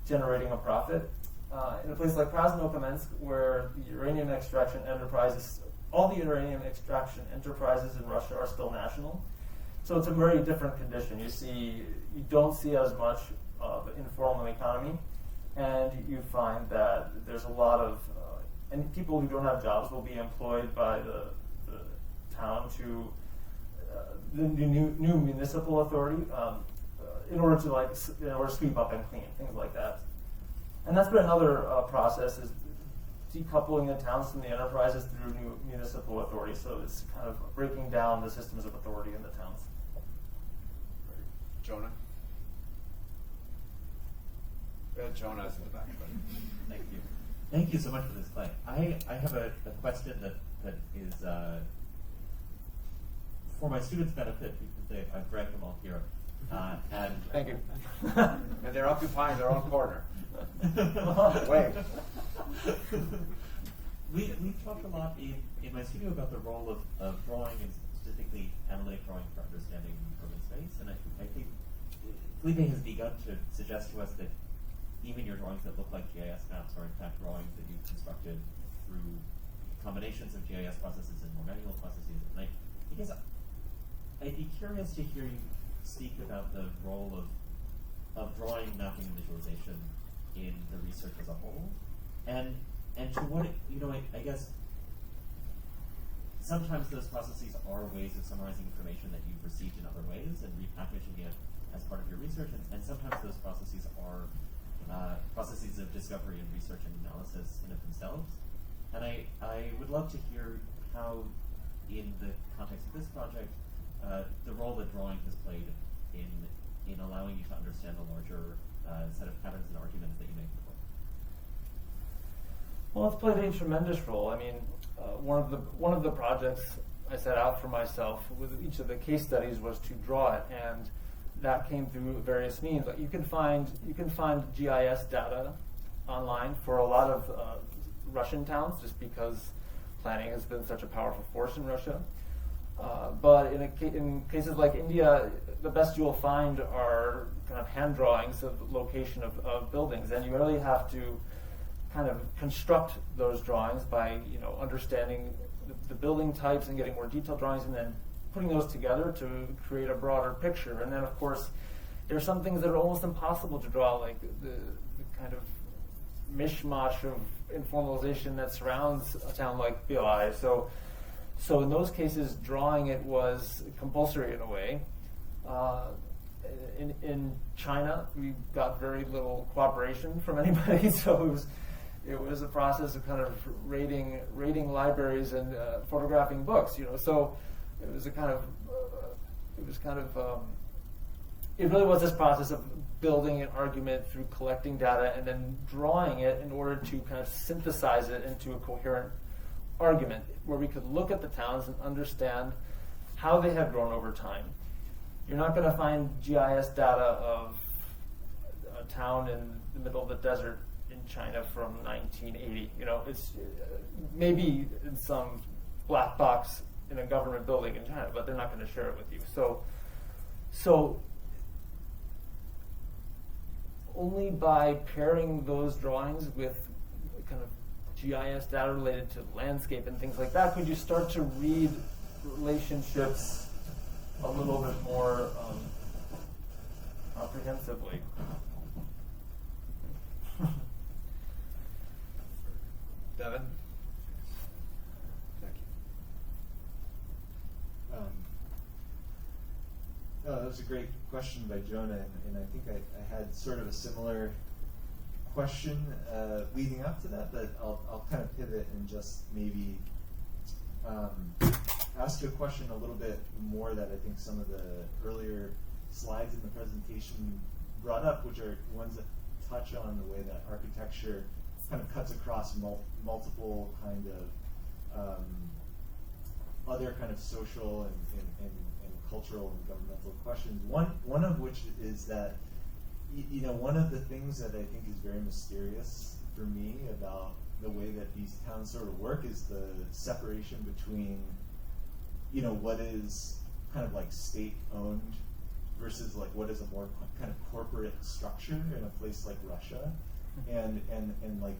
generating a profit. In a place like Krasnokamensk, where the uranium extraction enterprises, all the uranium extraction enterprises in Russia are still national. So it's a very different condition. You don't see as much of informal economy, and you find that there's a lot of, and people who don't have jobs will be employed by the town to the new municipal authority in order to sweep up and clean, things like that. And that's been another process, is decoupling the towns from the enterprises through new municipal authority. So it's kind of breaking down the systems of authority in the towns. Jonah? Jonah's in the back. Thank you. Thank you so much for this, Clay. I have a question that is for my students' benefit, because I've dragged them all here. And Thank you. And they're occupying their own corner. Wait. We've talked a lot in my studio about the role of drawing, and specifically analytic drawing, for understanding urban space. And I think Felipe has begun to suggest to us that even your drawings that look like GIS maps are in fact drawings that you've constructed through combinations of GIS processes and more manual processes. And I guess I'd be curious to hear you speak about the role of drawing, mapping, and visualization in the research as a whole, and to what I guess sometimes those processes are ways of summarizing information that you've received in other ways and repackaging it as part of your research, and sometimes those processes are processes of discovery and research and analysis in of themselves. And I would love to hear how, in the context of this project, the role that drawing has played in allowing you to understand the larger set of patterns and arguments that you make in the book. Well, it's played a tremendous role. I mean, one of the projects I set out for myself with each of the case studies was to draw it, and that came through various means. Like you can find GIS data online for a lot of Russian towns, just because planning has been such a powerful force in Russia. But in cases like India, the best you will find are kind of hand drawings of location of buildings, and you really have to kind of construct those drawings by understanding the building types and getting more detailed drawings, and then putting those together to create a broader picture. And then, of course, there are some things that are almost impossible to draw, like the kind of mishmash of informalization that surrounds a town like Bilai. So in those cases, drawing it was compulsory in a way. In China, we got very little cooperation from anybody, so it was a process of kind of raiding libraries and photographing books. So it was it really was this process of building an argument through collecting data and then drawing it in order to kind of synthesize it into a coherent argument where we could look at the towns and understand how they have grown over time. You're not going to find GIS data of a town in the middle of the desert in China from 1980. It's maybe in some black box in a government building in China, but they're not going to share it with you. So only by pairing those drawings with kind of GIS data related to landscape and things like that could you start to read relationships a little bit more comprehensively. Devin? Thank you. That was a great question by Jonah, and I think I had sort of a similar question leading up to that, but I'll kind of pivot and just maybe ask a question a little bit more that I think some of the earlier slides in the presentation brought up, which are ones that touch on the way that architecture kind of cuts across multiple kind of other kind of social and cultural and governmental questions. One of which is that, you know, one of the things that I think is very mysterious for me about the way that these towns sort of work is the separation between, you know, what is kind of like state-owned versus like what is a more kind of corporate structure in a place like Russia, and like,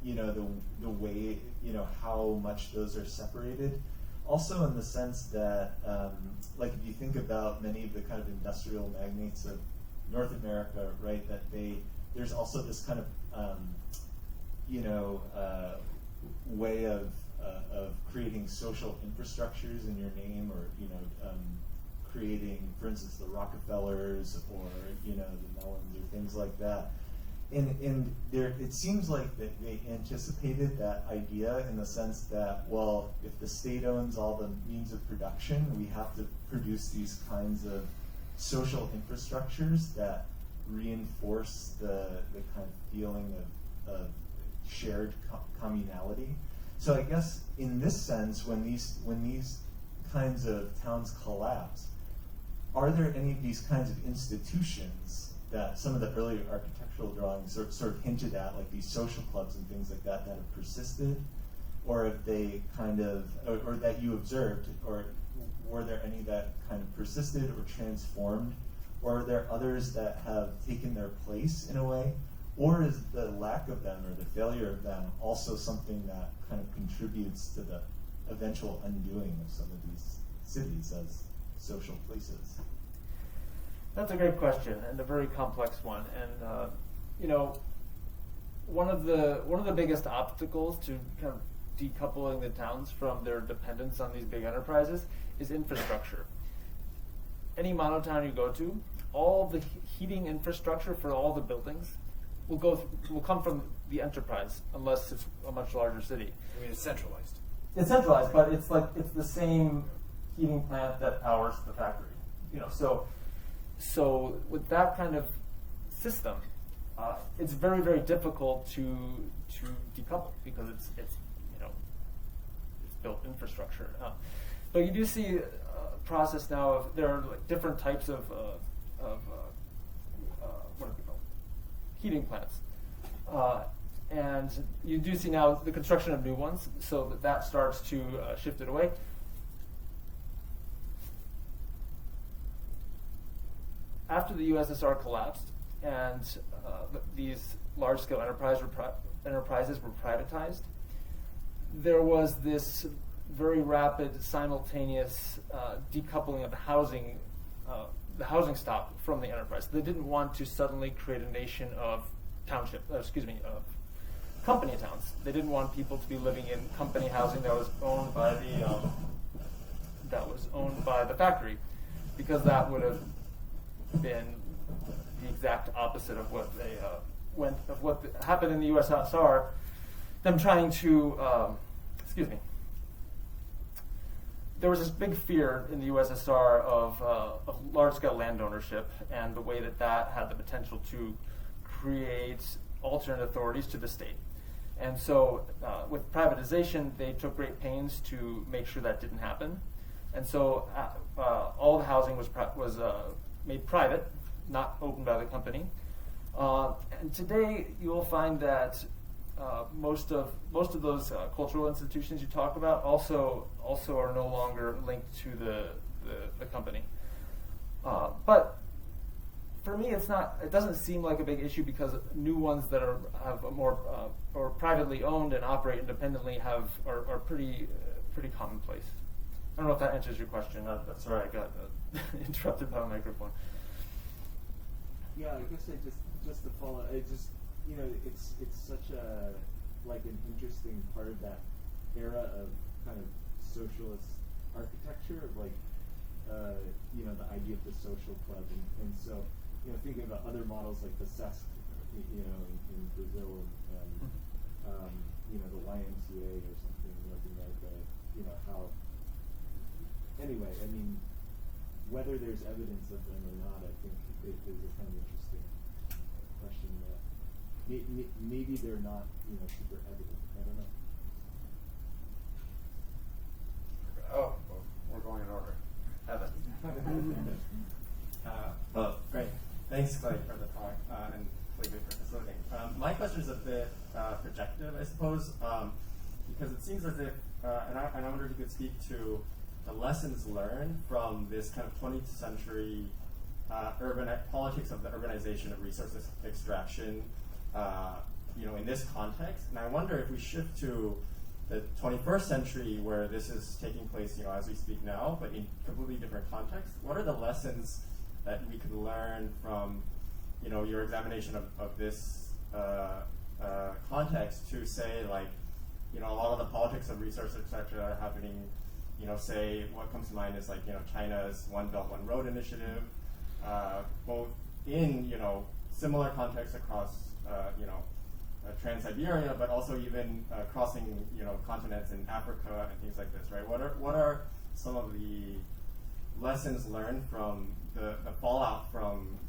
you know, the way, you know, how much those are separated. Also in the sense that, like if you think about many of the kind of industrial magnates of North America, right, that there's also this kind of, you know, way of creating social infrastructures in your name, or, you know, creating, for instance, the Rockefellers, or, you know, the Mellons, or things like that. And there, it seems like that they anticipated that idea in the sense that, well, if the state owns all the means of production, we have to produce these kinds of social infrastructures that reinforce the kind of feeling of shared communality. So I guess in this sense, when these kinds of towns collapse, are there any of these kinds of institutions that some of the earlier architectural drawings sort of hinted at, like these social clubs and things like that, that have persisted, or if they kind of, or that you observed, or were there any that kind of persisted or transformed, or are there others that have taken their place in a way, or is the lack of them or the failure of them also something that kind of contributes to the eventual undoing of some of these cities as social places? That's a great question and a very complex one. And you know, one of the biggest obstacles to kind of decoupling the towns from their dependence on these big enterprises is infrastructure. Any monotown you go to, all the heating infrastructure for all the buildings will come from the enterprise, unless it's a much larger city. I mean, it's centralized. It's centralized, but it's the same heating plant that powers the factory. You know, so with that kind of system, it's very, very difficult to decouple, because it's you know, it's built infrastructure. But you do see a process now of, there are like different types of what are they called? Heating plants. And you do see now the construction of new ones, so that starts to shift it away. After the USSR collapsed and these large-scale enterprises were privatized, there was this very rapid, simultaneous decoupling of the housing stock from the enterprise. They didn't want to suddenly create a nation of company towns. They didn't want people to be living in company housing that was owned by the factory, because that would have been the exact opposite of what happened in the USSR. Them trying to, there was this big fear in the USSR of large-scale land ownership, and the way that had the potential to create alternate authorities to the state. And so with privatization, they took great pains to make sure that didn't happen. And so all the housing was made private, not owned by the company. And today you will find that most of those cultural institutions you talk about also are no longer linked to the company. But for me, it doesn't seem like a big issue, because new ones that have a more or privately owned and operate independently are pretty commonplace. I don't know if that answers your question. Sorry, I got interrupted by a microphone. Yeah, I guess just to follow, it's such a an interesting part of that era of kind of socialist architecture of the idea of the social club, and so thinking about other models like the SESC, in Brazil, and the YMCA or something in North America, how anyway, I mean, whether there's evidence of them or not, I think is a kind of interesting question. That maybe they're not, super evident. I don't know. Oh, we're going in order. Evan. Great. Thanks, Clay, for the talk, and Felipe for facilitating. My question is a bit projective, I suppose, because it seems as if, and I wonder if you could speak to the lessons learned from this kind of 20th century politics of the urbanization of resource extraction, in this context. And I wonder if we shift to the 21st century, where this is taking place, as we speak now, but in completely different context. What are the lessons that we could learn from, your examination of this context to say, like, a lot of the politics of resource extraction that are happening, say what comes to mind is like, China's One Belt, One Road initiative, both in, similar contexts across, Trans-Siberia, but also even crossing, continents in Africa and things like this, right? What are some of the lessons learned from the fallout from,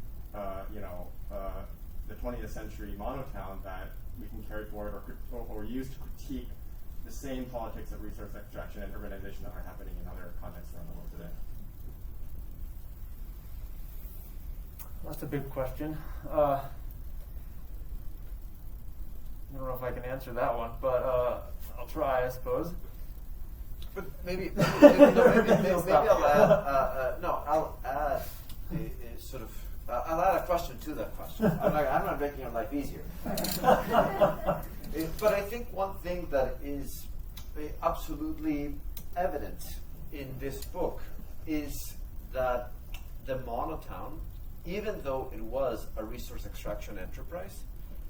the 20th century Monotown that we can carry forward or use to critique the same politics of resource extraction and urbanization that are happening in other contexts around the world today? That's a big question. I don't know if I can answer that one, but I'll try, I suppose. But maybe I'll add. I'll add I'll add a question to that question. I'm not making your life easier. But I think one thing that is absolutely evident in this book is that the Monotown, even though it was a resource extraction enterprise,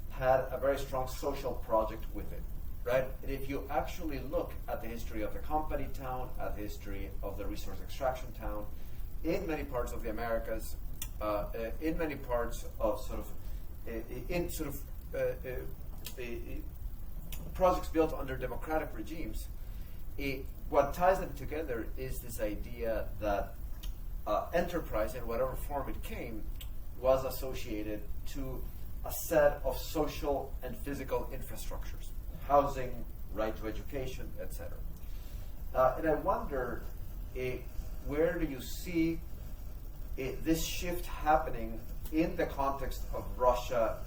had a very strong social project with it, right? And if you actually look at the history of the company town, at the history of the resource extraction town, in many parts of the Americas, in many parts of projects built under democratic regimes, what ties them together is this idea that enterprise, in whatever form it came, was associated to a set of social and physical infrastructures, housing, right to education, etc. And I wonder, where do you see this shift happening in the context of Russia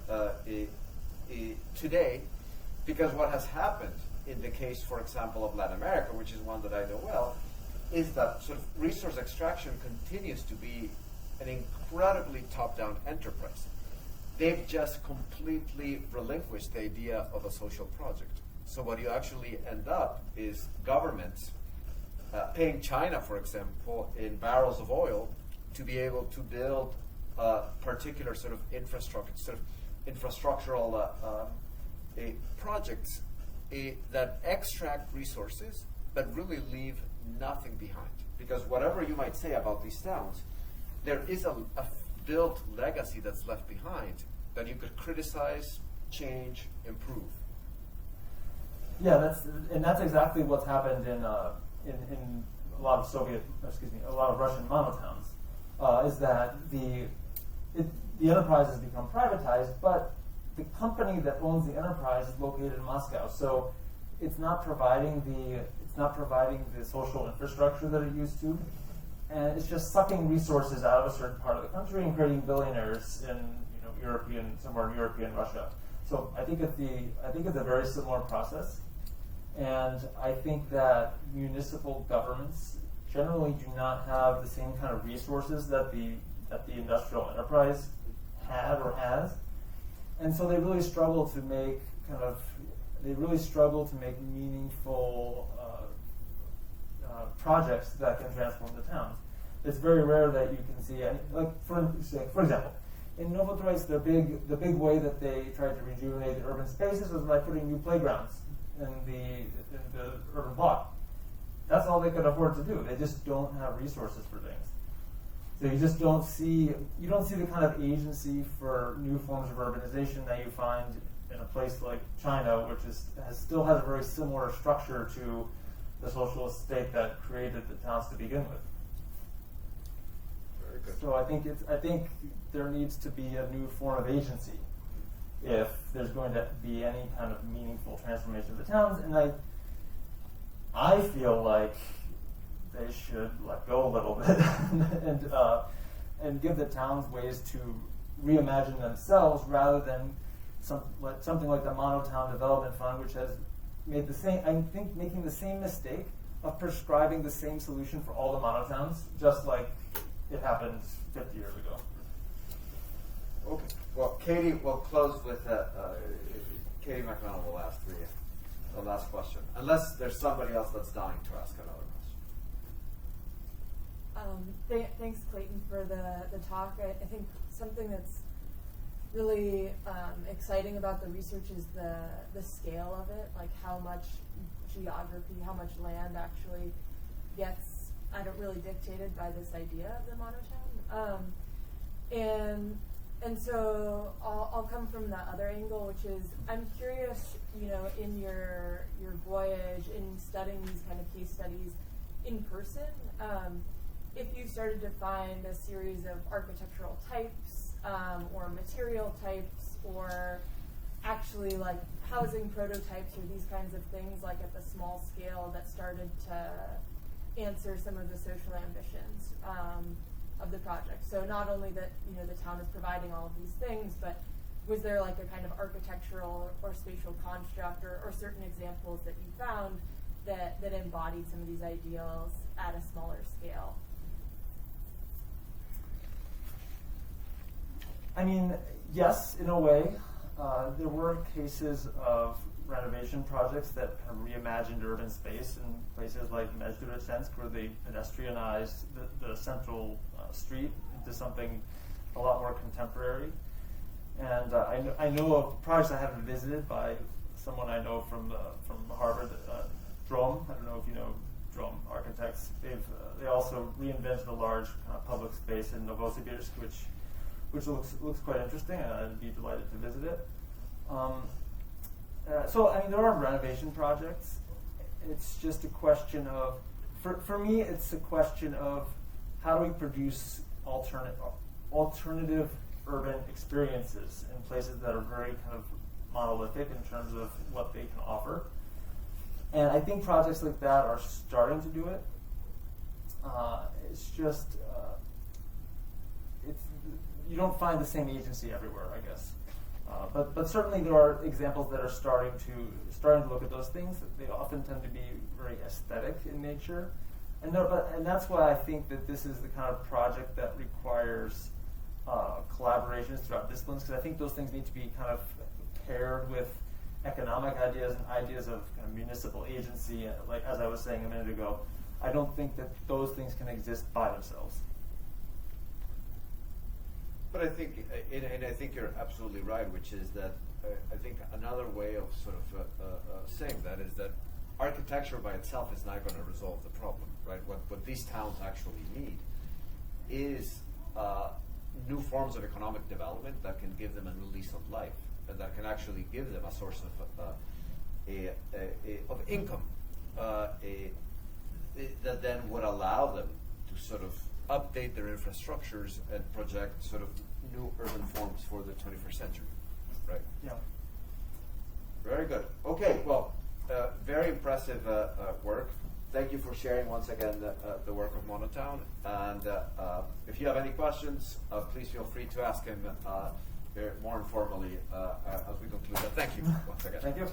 today? Because what has happened in the case, for example, of Latin America, which is one that I know well, is that sort of resource extraction continues to be an incredibly top-down enterprise. They've just completely relinquished the idea of a social project. So what you actually end up is governments paying China, for example, in barrels of oil to be able to build particular sort of infrastructural projects that extract resources but really leave nothing behind. Because whatever you might say about these towns, there is a built legacy that's left behind that you could criticize, change, improve. Yeah, that's exactly what's happened in a lot of a lot of Russian monotowns. Is that the enterprise has become privatized, but the company that owns the enterprise is located in Moscow, so it's not providing the social infrastructure that it used to, and it's just sucking resources out of a certain part of the country and creating billionaires in somewhere in European Russia. So I think it's a very similar process, and I think that municipal governments generally do not have the same kind of resources that the industrial enterprise had or has, and so they really struggle to make meaningful projects that can transform the towns. It's very rare that you can see for example, in Novotроицк, the big way that they tried to rejuvenate the urban spaces was by putting new playgrounds in the urban block. That's all they could afford to do. They just don't have resources for things. So you don't see the kind of agency for new forms of urbanization that you find in a place like China, which still has a very similar structure to the socialist state that created the towns to begin with. Very good. So I think there needs to be a new form of agency if there's going to be any kind of meaningful transformation of the towns. And I feel like they should let go a little bit and give the towns ways to reimagine themselves rather than something like the Monotown Development Fund, which has made making the same mistake of prescribing the same solution for all the Monotowns, just like it happened 50 years ago. Okay. Well, Katie, we'll close with Katie McDonald will ask the last question, unless there's somebody else that's dying to ask another question. Thanks, Clayton, for the talk. I think something that's really exciting about the research is the scale of it, like how much geography, how much land actually gets really dictated by this idea of the Monotown. And so I'll come from the other angle, which is I'm curious, in your voyage in studying these kind of case studies in person, if you started to find a series of architectural types or material types or actually like housing prototypes or these kinds of things like at the small scale that started to answer some of the social ambitions of the project. So not only that the town is providing all of these things, but was there like a kind of architectural or spatial construct or certain examples that you found that embodied some of these ideals at a smaller scale? I mean, yes, in a way. There were cases of renovation projects that kind of reimagined urban space in places like Mezhduretsensk, where they pedestrianized the central street into something a lot more contemporary. And I know of projects I haven't visited by someone I know from Harvard, Drom. I don't know if you know Drom Architects. They also reinvented a large public space in Novosibirsk, which looks quite interesting, and I'd be delighted to visit it. So I mean, there are renovation projects. It's just a question of, for me, it's a question of how do we produce alternative urban experiences in places that are very kind of monolithic in terms of what they can offer. And I think projects like that are starting to do it. It's just you don't find the same agency everywhere, I guess. But certainly there are examples that are starting to look at those things. They often tend to be very aesthetic in nature, and that's why I think that this is the kind of project that requires collaborations throughout disciplines, because I think those things need to be kind of paired with economic ideas and ideas of kind of municipal agency. Like as I was saying a minute ago, I don't think that those things can exist by themselves. But I think, and I think you're absolutely right, which is that I think another way of sort of saying that is that architecture by itself is not going to resolve the problem, right? What these towns actually need is new forms of economic development that can give them a new lease of life, and that can actually give them a source of income that then would allow them to sort of update their infrastructures and project sort of new urban forms for the 21st century, right? Yeah. Very good. Okay, well, very impressive work. Thank you for sharing once again the work of Monotown. And if you have any questions, please feel free to ask him more informally as we conclude. Thank you once again. Thank you.